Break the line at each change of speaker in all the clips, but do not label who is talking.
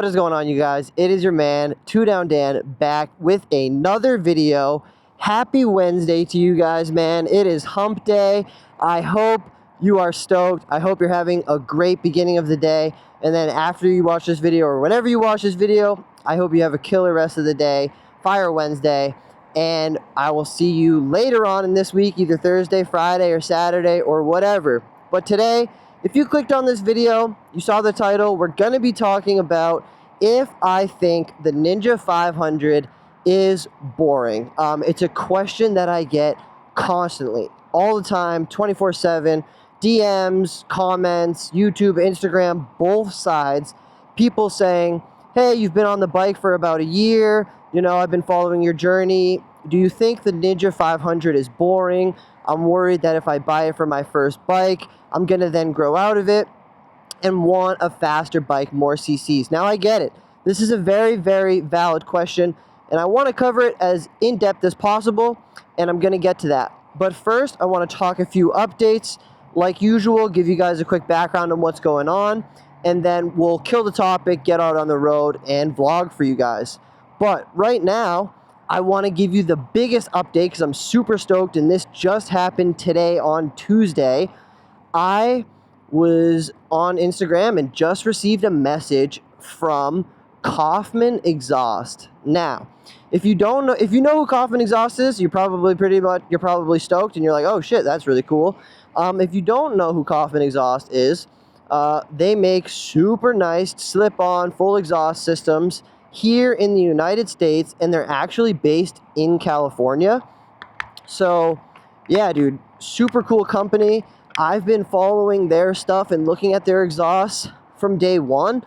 What is going on, you guys? It is your man, Two Down Dan, back with another video. Happy Wednesday to you guys, man. It is hump day. I hope you are stoked. I hope you're having a great beginning of the day. And then after you watch this video, or whenever you watch this video, I hope you have a killer rest of the day. Fire Wednesday. And I will see you later on in this week, either Thursday, Friday, or Saturday, or whatever. But today, if you clicked on this video, you saw the title, we're going to be talking about if I think the Ninja 500 is boring. It's a question that I get constantly, all the time, 24/7, DMs, comments, YouTube, Instagram, both sides. People saying, hey, you've been on the bike for about a year. You know, I've been following your journey. Do you think the Ninja 500 is boring? I'm worried that if I buy it for my first bike, I'm going to then grow out of it and want a faster bike, more CCs. Now, I get it. This is a very, very valid question, and I want to cover it as in-depth as possible, and I'm going to get to that. But first, I want to talk a few updates. Like usual, give you guys a quick background on what's going on, and then we'll kill the topic, get out on the road, and vlog for you guys. But right now, I want to give you the biggest update because I'm super stoked, and this just happened today on Tuesday. I was on Instagram and just received a message from Coffman exhaust. Now, if you don't know, if you know who Coffman exhaust is, you're probably stoked and you're like, oh shit, that's really cool. If you don't know who Coffman exhaust is, they make super nice slip-on full exhaust systems here in the United States, and they're actually based in California. So yeah, dude, super cool company. I've been following their stuff and looking at their exhausts from day one.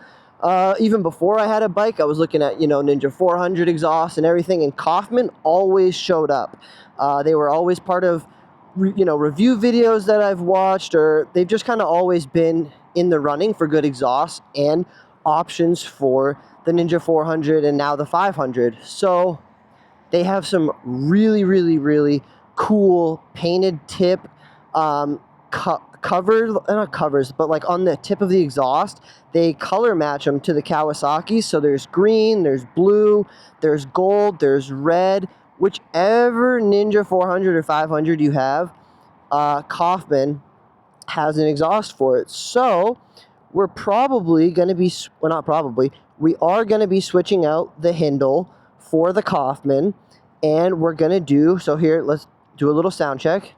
Even before I had a bike, I was looking at, Ninja 400 exhausts and everything, and Coffman always showed up. They were always part of, review videos that I've watched, or they've just kind of always been in the running for good exhausts and options for the Ninja 400 and now the 500. So they have some really, really, really cool painted tip covers, not covers, but like on the tip of the exhaust, they color match them to the Kawasaki. So there's green, there's blue, there's gold, there's red. Whichever Ninja 400 or 500 you have, Coffman has an exhaust for it. So we're probably going to be, well, not probably, we are going to be switching out the Hindle for the Coffman, and we're going to do, so here, let's do a little sound check.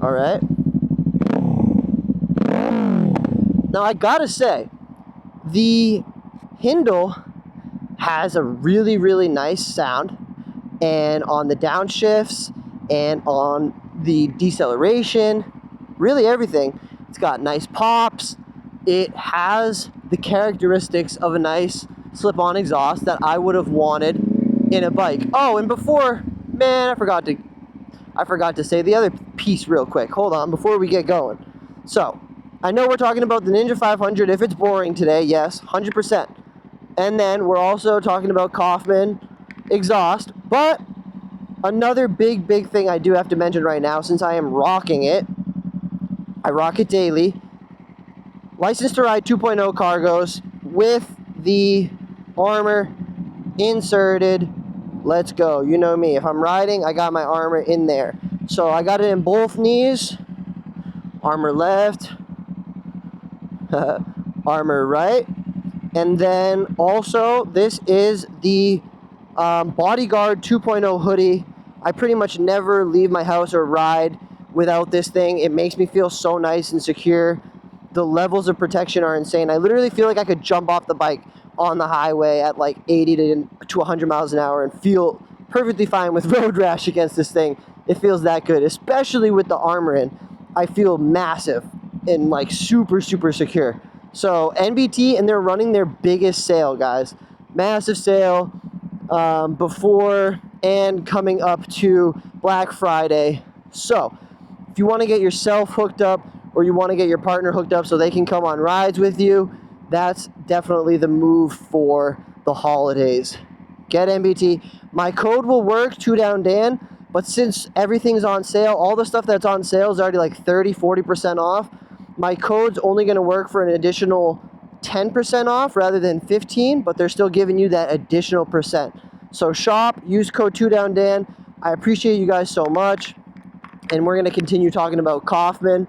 All right. Now, I gotta say, the Hindle has a really, really nice sound, and on the downshifts and on the deceleration, really everything, it's got nice pops. It has the characteristics of a nice slip-on exhaust that I would have wanted in a bike. Oh, and before, man, I forgot to say the other piece real quick. Hold on, before we get going. So, I know we're talking about the Ninja 500. If it's boring today, yes, 100%. And then we're also talking about Coffman exhaust. But another big, big thing I do have to mention right now, since I am rocking it, I rock it daily. License to Ride 2.0 cargos with the armor inserted. Let's go. You know me. If I'm riding, I got my armor in there. So I got it in both knees. Armor left. Armor right. And then also, this is the Bodyguard 2.0 hoodie. I pretty much never leave my house or ride without this thing. It makes me feel so nice and secure. The levels of protection are insane. I literally feel like I could jump off the bike on the highway at like 80 to 100 miles an hour and feel perfectly fine with road rash against this thing. It feels that good, especially with the armor in. I feel massive and like super, super secure. So NBT, and they're running their biggest sale, guys. Massive sale before and coming up to Black Friday. So if you want to get yourself hooked up, or you want to get your partner hooked up so they can come on rides with you, that's definitely the move for the holidays. Get NBT. My code will work, 2DownDan, but since everything's on sale, all the stuff that's on sale is already like 30-40% off. My code's only going to work for an additional 10% off rather than 15, but they're still giving you that additional percent. So shop, use code 2DownDan. I appreciate you guys so much. And we're going to continue talking about Coffman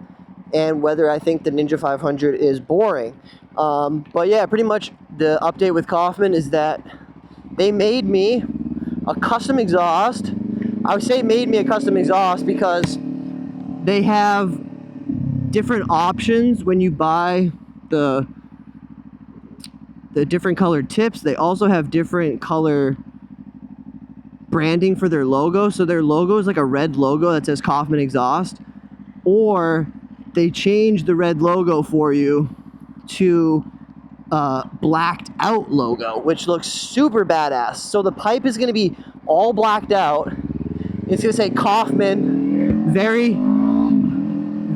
and whether I think the Ninja 500 is boring. But yeah, pretty much the update with Coffman is that they made me a custom exhaust. I would say made me a custom exhaust because they have different options when you buy the different colored tips. They also have different color branding for their logo. So their logo is like a red logo that says Coffman exhaust, or they change the red logo for you to blacked out logo, which looks super badass. So the pipe is going to be all blacked out. It's going to say Coffman very,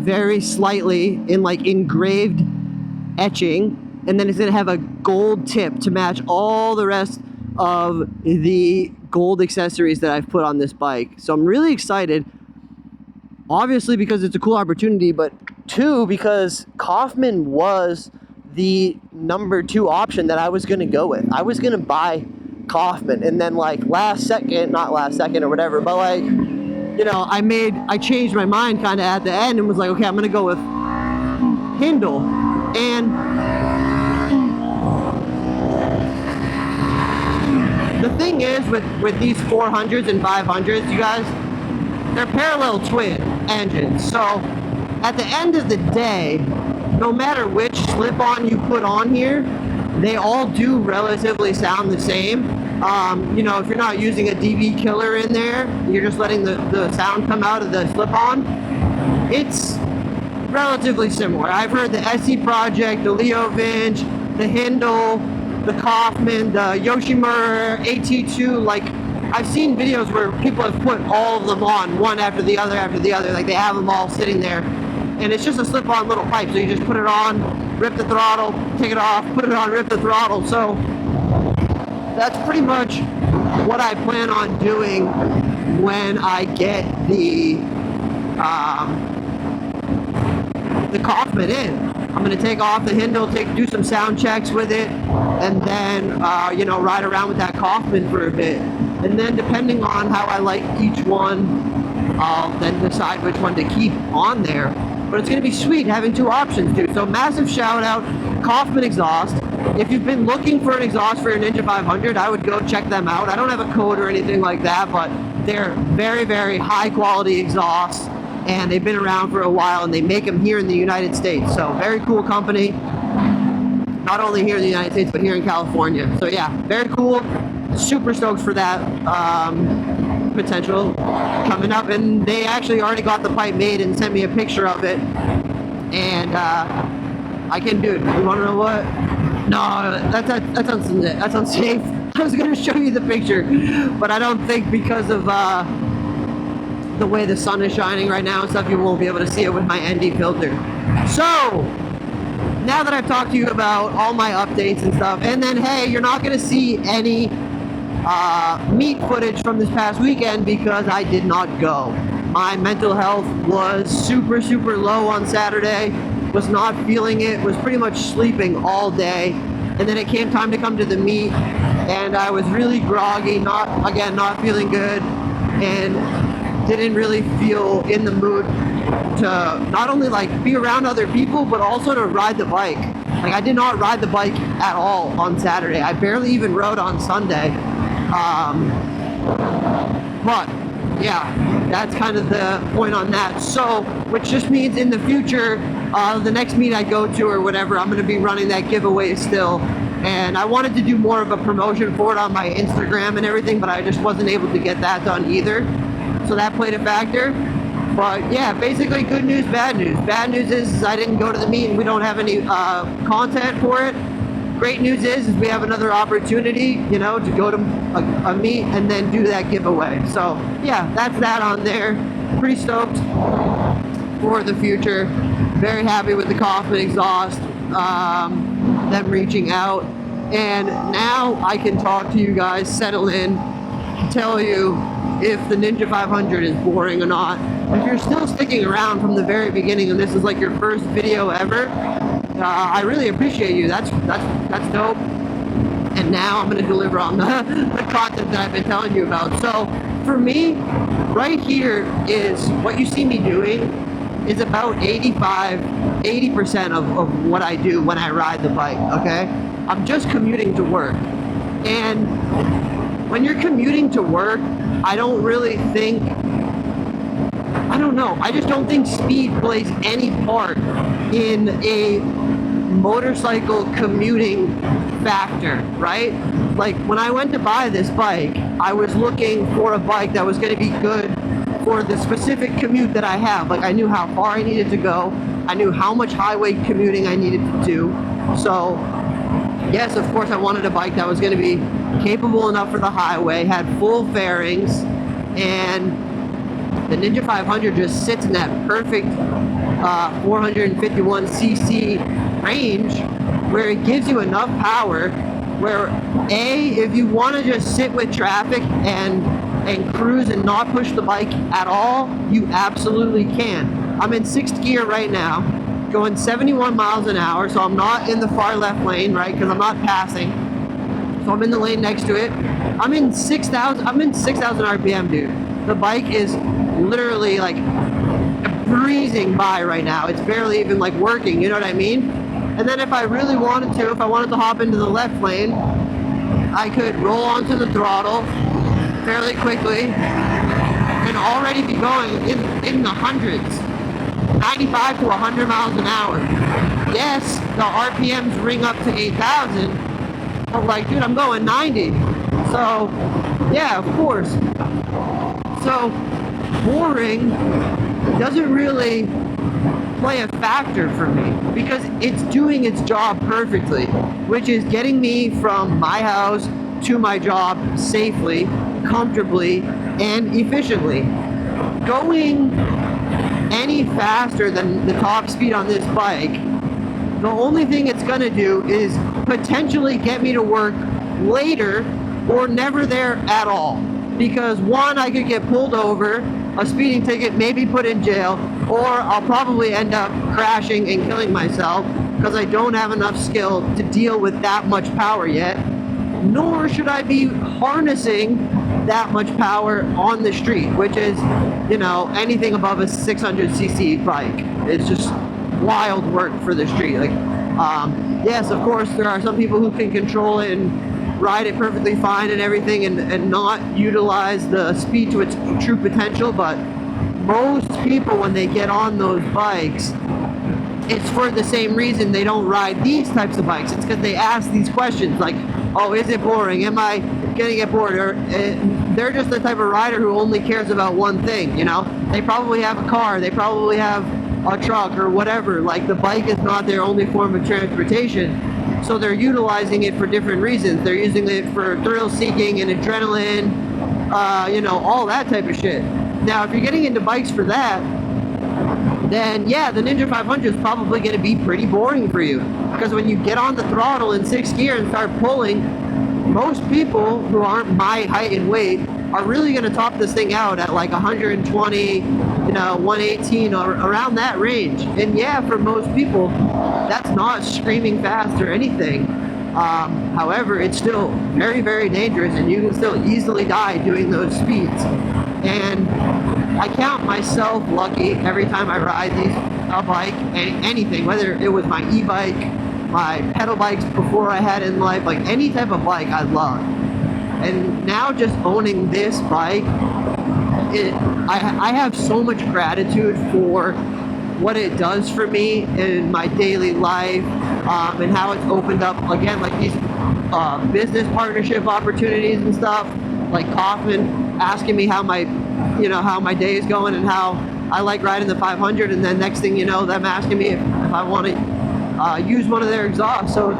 very slightly in like engraved etching, and then it's going to have a gold tip to match all the rest of the gold accessories that I've put on this bike. So I'm really excited, obviously because it's a cool opportunity, but two, because Coffman was the number 2 option that I was going to go with. I was going to buy Coffman, and then like last second, not last second or whatever, but like, you know, I changed my mind kind of at the end and was like, okay, I'm going to go with Hindle. And the thing is with these 400s and 500s, you guys, they're parallel twin engines. So at the end of the day, no matter which slip-on you put on here, they all do relatively sound the same. You know, if you're not using a dB killer in there, you're just letting the sound come out of the slip-on, it's relatively similar. I've heard the SC Project, the Leo Vinge, the Hindle, the Coffman, the Yoshimura AT2, like I've seen videos where people have put all of them on, one after the other, like they have them all sitting there. And it's just a slip-on little pipe, so you just put it on, rip the throttle, take it off, put it on, rip the throttle. So that's pretty much what I plan on doing when I get the Coffman in. I'm going to take off the Hindle, do some sound checks with it, and then you know, ride around with that Coffman for a bit. And then depending on how I like each one, I'll then decide which one to keep on there. But it's going to be sweet having 2 options, dude. So massive shout out, Coffman exhaust. If you've been looking for an exhaust for your Ninja 500, I would go check them out. I don't have a code or anything like that, but they're very, very high quality exhausts, and they've been around for a while, and they make them here in the United States. So very cool company, not only here in the United States, but here in California. So yeah, very cool. Super stoked for that potential coming up. And they actually already got the pipe made and sent me a picture of it. And I can do it. You want to know what? No, that's unsafe. I was going to show you the picture, but I don't think because of the way the sun is shining right now and stuff, you won't be able to see it with my ND filter. So now that I've talked to you about all my updates and stuff, and then hey, you're not going to see any meet footage from this past weekend because I did not go. My mental health was super, super low on Saturday, was not feeling it, was pretty much sleeping all day, and then it came time to come to the meet, and I was really groggy, not feeling good, and didn't really feel in the mood to not only like be around other people, but also to ride the bike. Like I did not ride the bike at all on Saturday. I barely even rode on Sunday. But yeah, that's kind of the point on that. So, which just means in the future, the next meet I go to or whatever, I'm going to be running that giveaway still. And I wanted to do more of a promotion for it on my Instagram and everything, but I just wasn't able to get that done either. So that played a factor. But yeah, basically good news, bad news. Bad news is I didn't go to the meet and we don't have any content for it. Great news is we have another opportunity, you know, to go to a meet and then do that giveaway. So yeah, that's that on there. Pretty stoked for the future. Very happy with the Coffman exhaust, them reaching out. And now I can talk to you guys, settle in, tell you if the Ninja 500 is boring or not. If you're still sticking around from the very beginning and this is like your first video ever, I really appreciate you. That's dope. And now I'm going to deliver on the content that I've been telling you about. So for me, right here is what you see me doing is about 80% of what I do when I ride the bike, okay? I'm just commuting to work. And when you're commuting to work, I don't really think, I don't know, I just don't think speed plays any part in a motorcycle commuting factor, right? Like when I went to buy this bike, I was looking for a bike that was going to be good for the specific commute that I have. Like I knew how far I needed to go. I knew how much highway commuting I needed to do. So yes, of course I wanted a bike that was going to be capable enough for the highway, had full fairings, and the Ninja 500 just sits in that perfect 451cc range where it gives you enough power where if you want to just sit with traffic and cruise and not push the bike at all, you absolutely can. I'm in 6th gear right now, going 71 miles an hour, so I'm not in the far left lane, right, because I'm not passing. So I'm in the lane next to it. I'm in 6,000 RPM, dude. The bike is literally like breezing by right now. It's barely even like working, you know what I mean? And then if I really wanted to, if I wanted to hop into the left lane, I could roll onto the throttle fairly quickly and already be going in the hundreds, 95 to 100 miles an hour. Yes, the RPMs ring up to 8,000, but like, dude, I'm going 90. So, yeah, of course. So, boring doesn't really play a factor for me because it's doing its job perfectly, which is getting me from my house to my job safely, comfortably, and efficiently. Going any faster than the top speed on this bike, the only thing it's gonna do is potentially get me to work later or never there at all. Because one, I could get pulled over, a speeding ticket, maybe put in jail, or I'll probably end up crashing and killing myself because I don't have enough skill to deal with that much power yet, nor should I be harnessing that much power on the street, which is, you know, anything above a 600cc bike. It's just wild work for the street. Like, yes, of course, there are some people who can control it and ride it perfectly fine and everything and not utilize the speed to its true potential, but most people, when they get on those bikes, it's for the same reason they don't ride these types of bikes. It's because they ask these questions like, oh, is it boring? Am I gonna get bored? Or they're just the type of rider who only cares about one thing, you know? They probably have a car, they probably have a truck or whatever. Like, the bike is not their only form of transportation. So they're utilizing it for different reasons. They're using it for thrill seeking and adrenaline, you know, all that type of shit. Now, if you're getting into bikes for that, then yeah, the Ninja 500 is probably going to be pretty boring for you. Because when you get on the throttle in 6th gear and start pulling, most people who aren't my height and weight are really going to top this thing out at like 120, you know, 118 or around that range. And yeah, for most people, that's not screaming fast or anything. However, it's still very, very dangerous, and you can still easily die doing those speeds. And I count myself lucky every time I ride a bike, anything, whether it was my e-bike, my pedal bikes before I had in life, like any type of bike I love. And now just owning this bike, I have so much gratitude for what it does for me in my daily life, and how it's opened up, again, like these business partnership opportunities and stuff, like Coffman asking me how my day is going and how I like riding the 500, and then next thing you know, them asking me if I want to use one of their exhausts. So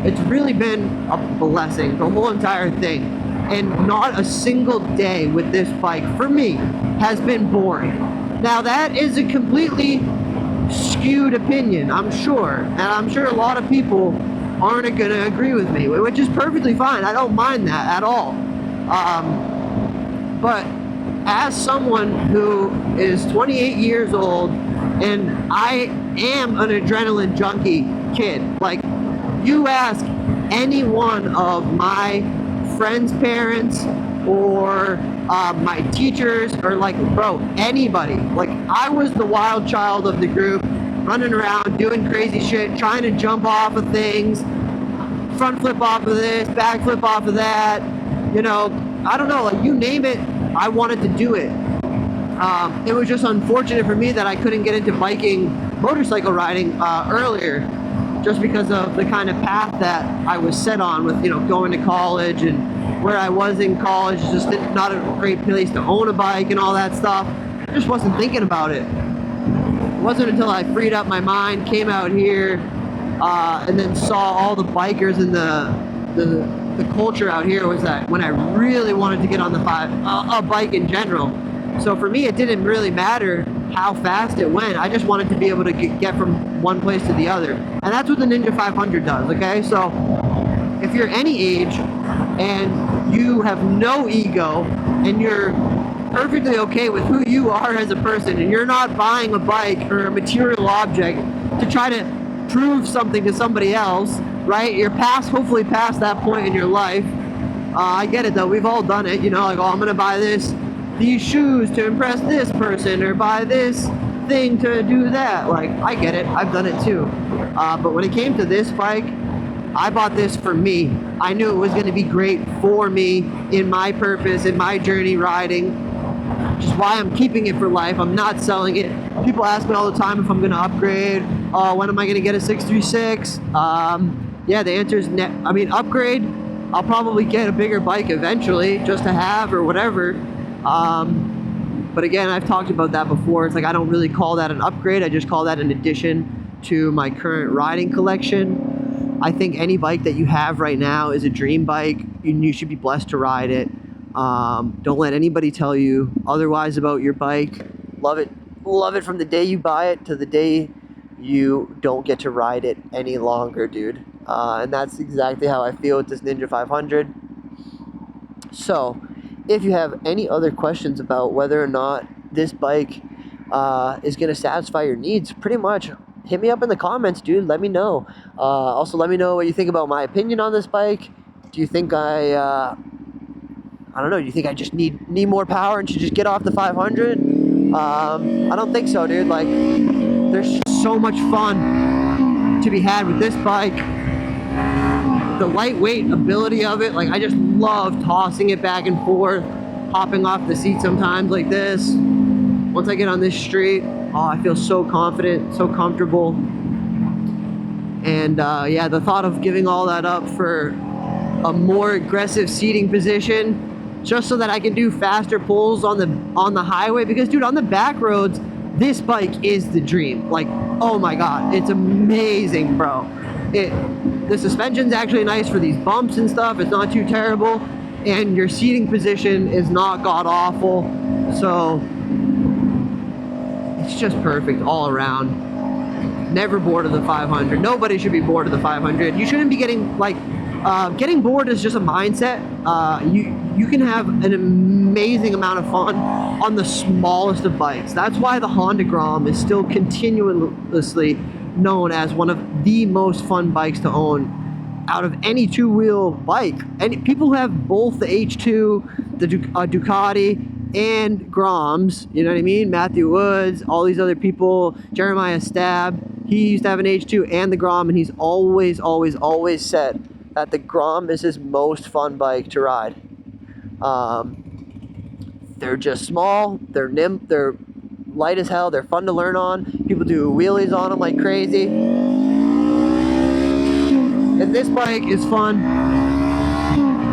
it's really been a blessing, the whole entire thing. And not a single day with this bike, for me, has been boring. Now, that is a completely skewed opinion, I'm sure. And I'm sure a lot of people aren't going to agree with me, which is perfectly fine. I don't mind that at all. But as someone who is 28 years old, and I am an adrenaline junkie kid. Like, you ask any one of my friends' parents or my teachers, or like, bro, anybody. Like, I was the wild child of the group, running around, doing crazy shit, trying to jump off of things, front flip off of this, back flip off of that, you know, I don't know, like, you name it, I wanted to do it. It was just unfortunate for me that I couldn't get into biking, motorcycle riding earlier, just because of the kind of path that I was set on with, you know, going to college, and where I was in college, just not a great place to own a bike and all that stuff. I just wasn't thinking about it. It wasn't until I freed up my mind, came out here, and then saw all the bikers and the culture out here, was that when I really wanted to get on the a bike in general. So for me, it didn't really matter how fast it went. I just wanted to be able to get from one place to the other. And that's what the Ninja 500 does, okay? So if you're any age and you have no ego and you're perfectly okay with who you are as a person, and you're not buying a bike or a material object to try to prove something to somebody else, right? You're hopefully past that point in your life. I get it though, we've all done it, you know, like, oh, I'm gonna buy these shoes to impress this person, or buy this thing to do that. Like, I get it, I've done it too. But when it came to this bike, I bought this for me. I knew it was gonna be great for me, in my purpose, in my journey riding, which is why I'm keeping it for life. I'm not selling it. People ask me all the time if I'm gonna upgrade. Oh, when am I gonna get a 636? Yeah, the answer is I mean, upgrade, I'll probably get a bigger bike eventually, just to have or whatever. But again, I've talked about that before. It's like, I don't really call that an upgrade. I just call that an addition to my current riding collection. I think any bike that you have right now is a dream bike, and you should be blessed to ride it. Don't let anybody tell you otherwise about your bike. Love it from the day you buy it to the day you don't get to ride it any longer, dude. And that's exactly how I feel with this Ninja 500. So if you have any other questions about whether or not this bike is going to satisfy your needs, pretty much hit me up in the comments, dude. Let me know. Also, let me know what you think about my opinion on this bike. Do you think I don't know, do you think I just need more power and should just get off the 500? I don't think so, dude. Like, there's so much fun to be had with this bike. The lightweight ability of it, like, I just love tossing it back and forth, hopping off the seat sometimes like this. Once I get on this street, oh, I feel so confident, so comfortable. And yeah, the thought of giving all that up for a more aggressive seating position, just so that I can do faster pulls on the highway, because dude, on the back roads, this bike is the dream. Like, oh my god, it's amazing, bro. The suspension's actually nice for these bumps and stuff. It's not too terrible, and your seating position is not god awful, so it's just perfect all around. Never bored of the 500. Nobody should be bored of the 500. You shouldn't be getting, like, getting bored is just a mindset. You can have an amazing amount of fun on the smallest of bikes. That's why the Honda Grom is still continuously known as one of the most fun bikes to own out of any two-wheel bike. And people who have both the H2, the Ducati, and Groms, you know what I mean? Matthew Woods, all these other people, Jeremiah Stab, he used to have an H2 and the Grom, and he's always said that the Grom is his most fun bike to ride. They're just small, they're light as hell, they're fun to learn on. People do wheelies on them like crazy. And this bike is fun.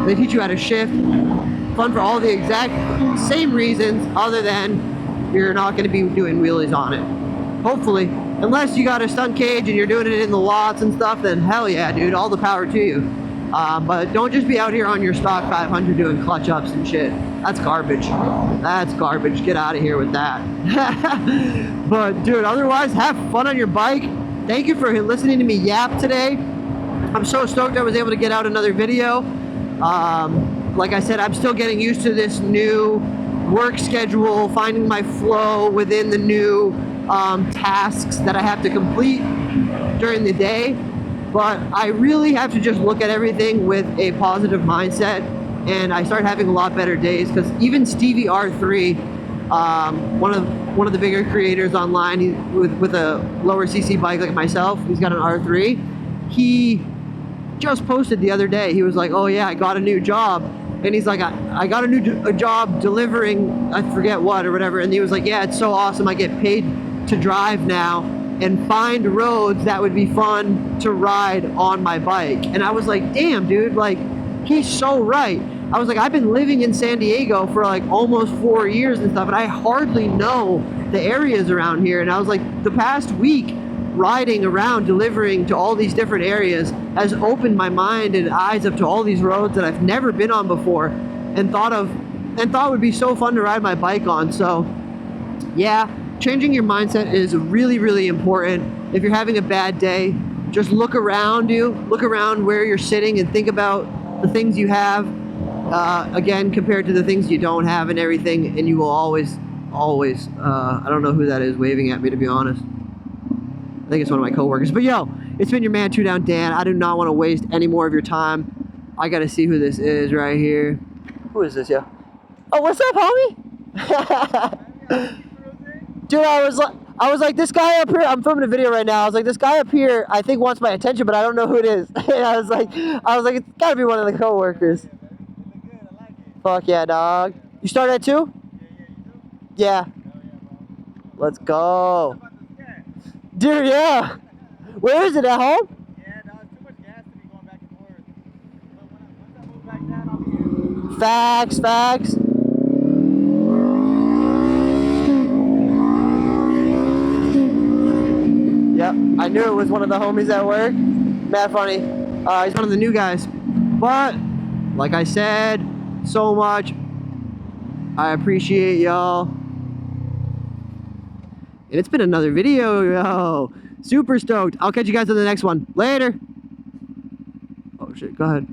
They teach you how to shift. Fun for all the exact same reasons, other than you're not going to be doing wheelies on it. Hopefully. Unless you got a stunt cage and you're doing it in the lots and stuff, then hell yeah, dude, all the power to you. But don't just be out here on your stock 500 doing clutch ups and shit. That's garbage. That's garbage. Get out of here with that. But dude, otherwise, have fun on your bike. Thank you for listening to me yap today. I'm so stoked I was able to get out another video. Like I said, I'm still getting used to this new work schedule, finding my flow within the new tasks that I have to complete during the day. but I really have to just look at everything with a positive mindset, and I start having a lot better days. Because even Stevie R3, one of the bigger creators online, with a lower CC bike like myself, he's got an R3. He just posted the other day. He was like, "Oh yeah, I got a new job," and he's like, "I got a job delivering, I forget what or whatever," and he was like, "Yeah, it's so awesome. I get paid to drive now and find roads that would be fun to ride on my bike." And I was like, "Damn, dude, like, he's so right." I was like, I've been living in San Diego for like almost 4 years and stuff, and I hardly know the areas around here. And I was like, the past week riding around delivering to all these different areas has opened my mind and eyes up to all these roads that I've never been on before and thought would be so fun to ride my bike on. So yeah, changing your mindset is really, really important. If you're having a bad day, just look around you, look around where you're sitting and think about the things you have, again, compared to the things you don't have and everything, and you will always, I don't know who that is waving at me, to be honest. I think it's one of my coworkers. But yo, it's been your man, 2 Down Dan. I do not want to waste any more of your time. I gotta see who this is right here. Who is this, yo? Oh, what's up, homie? Dude, I was like, this guy up here, I'm filming a video right now. I was like, this guy up here, I think wants my attention, but I don't know who it is. And I was like, it's gotta be one of the coworkers. Fuck yeah, dog. You started at 2? Yeah. Let's go. Dude, yeah. Where is it, at home?
Yeah, no, it's too much gas to be going back and forth. But once I move back down, I'll be...
Facts. Yep, I knew it was one of the homies at work. Mad funny. He's one of the new guys. But, like I said, so much. I appreciate y'all. And it's been another video, yo. Super stoked. I'll catch you guys on the next one. Later. Oh shit, go ahead.